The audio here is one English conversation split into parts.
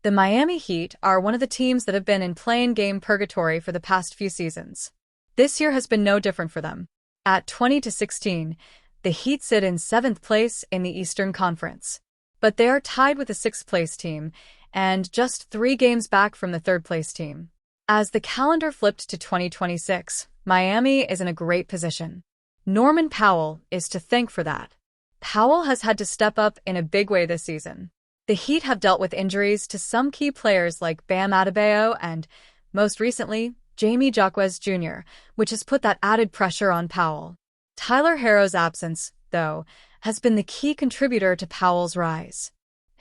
The Miami Heat are one of the teams that have been in play-in game purgatory for the past few seasons. This year has been no different for them. At 20-16, the Heat sit in 7th place in the Eastern Conference. But they are tied with the 6th-place team and just 3 games back from the 3rd-place team. As the calendar flipped to 2026, Miami is in a great position. Norman Powell is to thank for that. Powell has had to step up in a big way this season. The Heat have dealt with injuries to some key players like Bam Adebayo and, most recently, Jamie Jaquez Jr., which has put that added pressure on Powell. Tyler Herro's absence, though, has been the key contributor to Powell's rise.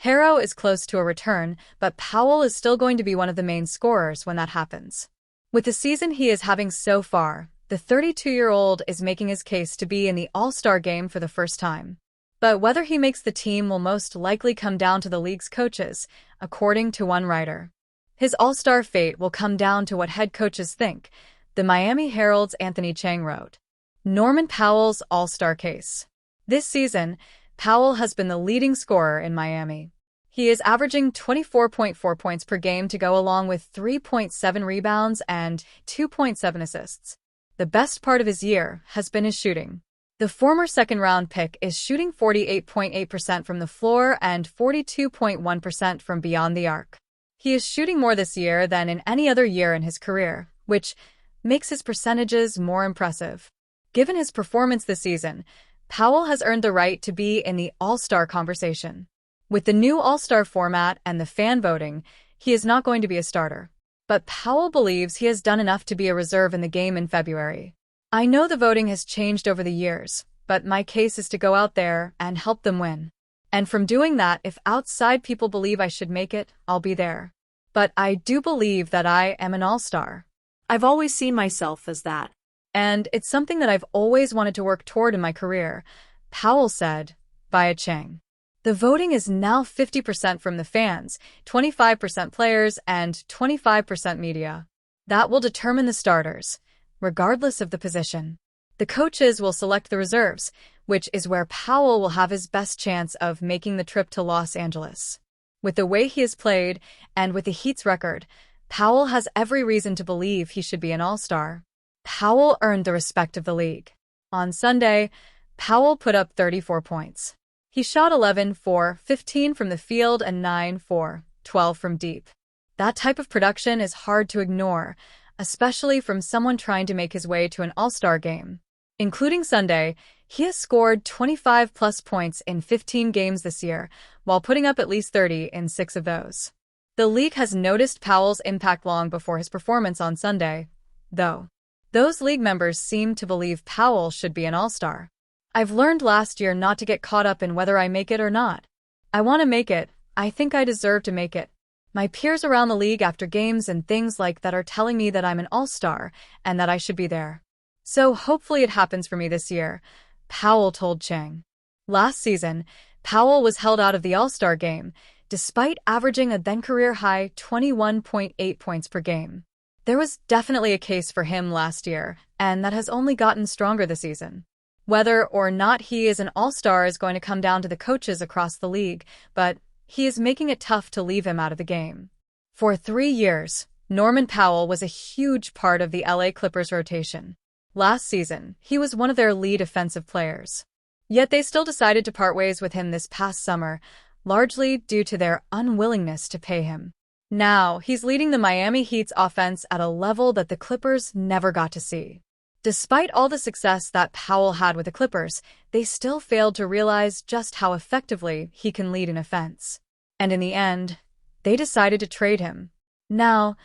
Herro is close to a return, but Powell is still going to be one of the main scorers when that happens. With the season he is having so far, the 32-year-old is making his case to be in the All-Star game for the first time. But whether he makes the team will most likely come down to the league's coaches, according to one writer. His All-Star fate will come down to what head coaches think, the Miami Herald's Anthony Chang wrote. Norman Powell's All-Star case. This season, Powell has been the leading scorer in Miami. He is averaging 24.4 points per game to go along with 3.7 rebounds and 2.7 assists. The best part of his year has been his shooting. The former second-round pick is shooting 48.8% from the floor and 42.1% from beyond the arc. He is shooting more this year than in any other year in his career, which makes his percentages more impressive. Given his performance this season, Powell has earned the right to be in the All-Star conversation. With the new All-Star format and the fan voting, he is not going to be a starter. But Powell believes he has done enough to be a reserve in the game in February. I know the voting has changed over the years, but my case is to go out there and help them win. And from doing that, if outside people believe I should make it, I'll be there. But I do believe that I am an all-star. I've always seen myself as that. And it's something that I've always wanted to work toward in my career, Powell said, via Chang. The voting is now 50% from the fans, 25% players, and 25% media. That will determine the starters, regardless of the position. The coaches will select the reserves, which is where Powell will have his best chance of making the trip to Los Angeles. With the way he has played, and with the Heat's record, Powell has every reason to believe he should be an all-star. Powell earned the respect of the league. On Sunday, Powell put up 34 points. He shot 11 for 15 from the field and 9 for 12 from deep. That type of production is hard to ignore, especially from someone trying to make his way to an all-star game. Including Sunday, he has scored 25-plus points in 15 games this year, while putting up at least 30 in 6 of those. The league has noticed Powell's impact long before his performance on Sunday, though. Those league members seem to believe Powell should be an all-star. I've learned last year not to get caught up in whether I make it or not. I want to make it. I think I deserve to make it. My peers around the league after games and things like that are telling me that I'm an all-star and that I should be there. So hopefully it happens for me this year, Powell told Chang. Last season, Powell was held out of the All-Star game, despite averaging a then-career-high 21.8 points per game. There was definitely a case for him last year, and that has only gotten stronger this season. Whether or not he is an all-star is going to come down to the coaches across the league, but he is making it tough to leave him out of the game. For 3 years, Norman Powell was a huge part of the LA Clippers rotation. Last season, he was one of their lead offensive players. Yet they still decided to part ways with him this past summer, largely due to their unwillingness to pay him. Now, he's leading the Miami Heat's offense at a level that the Clippers never got to see. Despite all the success that Powell had with the Clippers, they still failed to realize just how effectively he can lead an offense. And in the end, they decided to trade him. Now,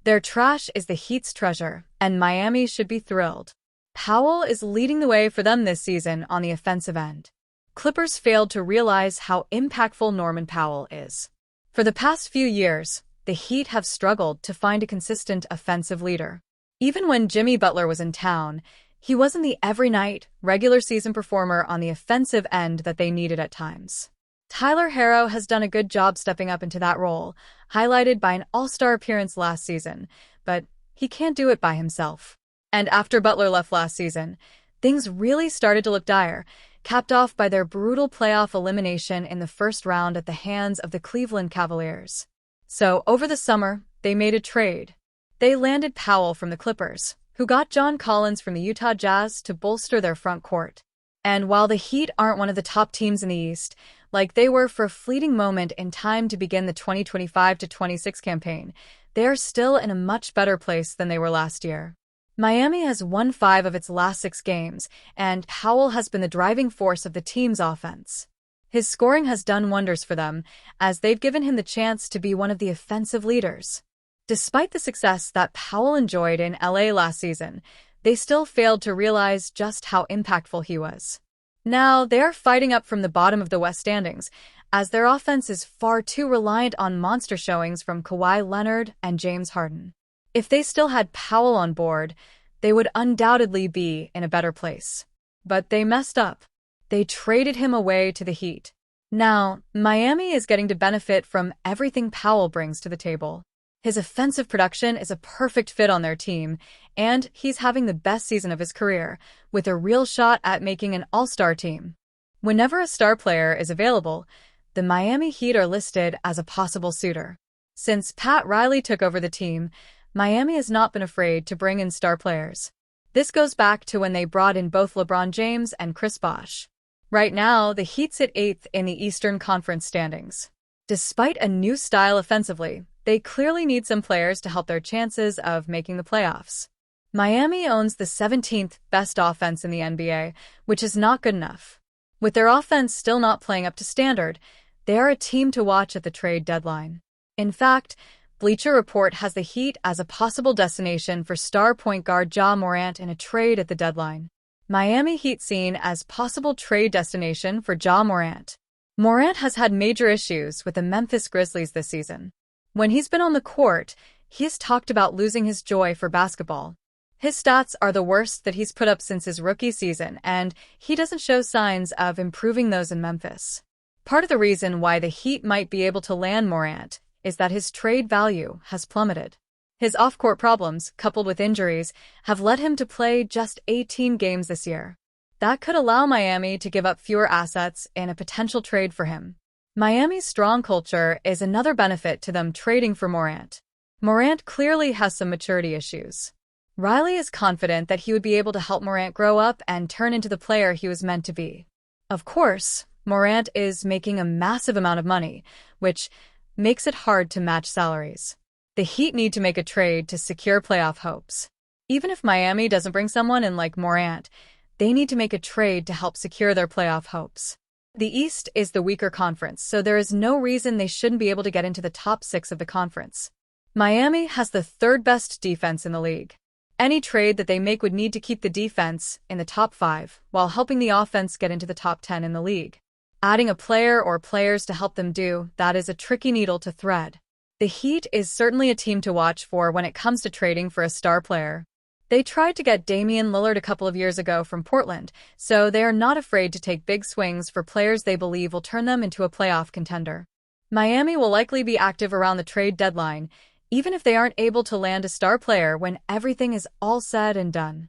their trash is the Heat's treasure, and Miami should be thrilled. Powell is leading the way for them this season on the offensive end. Clippers failed to realize how impactful Norman Powell is. For the past few years, the Heat have struggled to find a consistent offensive leader. Even when Jimmy Butler was in town, he wasn't the every-night, regular-season performer on the offensive end that they needed at times. Tyler Herro has done a good job stepping up into that role, highlighted by an all-star appearance last season, but he can't do it by himself. And after Butler left last season, things really started to look dire, capped off by their brutal playoff elimination in the first round at the hands of the Cleveland Cavaliers. So, over the summer, they made a trade. They landed Powell from the Clippers, who got John Collins from the Utah Jazz to bolster their front court. And while the Heat aren't one of the top teams in the East, like they were for a fleeting moment in time to begin the 2025-26 campaign, they are still in a much better place than they were last year. Miami has won 5 of its last 6 games, and Powell has been the driving force of the team's offense. His scoring has done wonders for them, as they've given him the chance to be one of the offensive leaders. Despite the success that Powell enjoyed in LA last season, they still failed to realize just how impactful he was. Now, they are fighting up from the bottom of the West standings, as their offense is far too reliant on monster showings from Kawhi Leonard and James Harden. If they still had Powell on board, they would undoubtedly be in a better place. But they messed up. They traded him away to the Heat. Now, Miami is getting to benefit from everything Powell brings to the table. His offensive production is a perfect fit on their team, and he's having the best season of his career, with a real shot at making an all-star team. Whenever a star player is available, the Miami Heat are listed as a possible suitor. Since Pat Riley took over the team, Miami has not been afraid to bring in star players. This goes back to when they brought in both LeBron James and Chris Bosh. Right now, the Heat sit 8th in the Eastern Conference standings. Despite a new style offensively, they clearly need some players to help their chances of making the playoffs. Miami owns the 17th best offense in the NBA, which is not good enough. With their offense still not playing up to standard, they are a team to watch at the trade deadline. In fact, Bleacher Report has the Heat as a possible destination for star point guard Ja Morant in a trade at the deadline. Miami Heat seen as possible trade destination for Ja Morant. Morant has had major issues with the Memphis Grizzlies this season. When he's been on the court, he has talked about losing his joy for basketball. His stats are the worst that he's put up since his rookie season, and he doesn't show signs of improving those in Memphis. Part of the reason why the Heat might be able to land Morant is that his trade value has plummeted. His off-court problems, coupled with injuries, have led him to play just 18 games this year. That could allow Miami to give up fewer assets in a potential trade for him. Miami's strong culture is another benefit to them trading for Morant. Morant clearly has some maturity issues. Riley is confident that he would be able to help Morant grow up and turn into the player he was meant to be. Of course, Morant is making a massive amount of money, which makes it hard to match salaries. The Heat need to make a trade to secure playoff hopes. Even if Miami doesn't bring someone in like Morant, they need to make a trade to help secure their playoff hopes. The East is the weaker conference, so there is no reason they shouldn't be able to get into the top 6 of the conference. Miami has the 3rd best defense in the league. Any trade that they make would need to keep the defense in the top 5, while helping the offense get into the top 10 in the league. Adding a player or players to help them do that is a tricky needle to thread. The Heat is certainly a team to watch for when it comes to trading for a star player. They tried to get Damian Lillard a couple of years ago from Portland, so they are not afraid to take big swings for players they believe will turn them into a playoff contender. Miami will likely be active around the trade deadline, even if they aren't able to land a star player when everything is all said and done.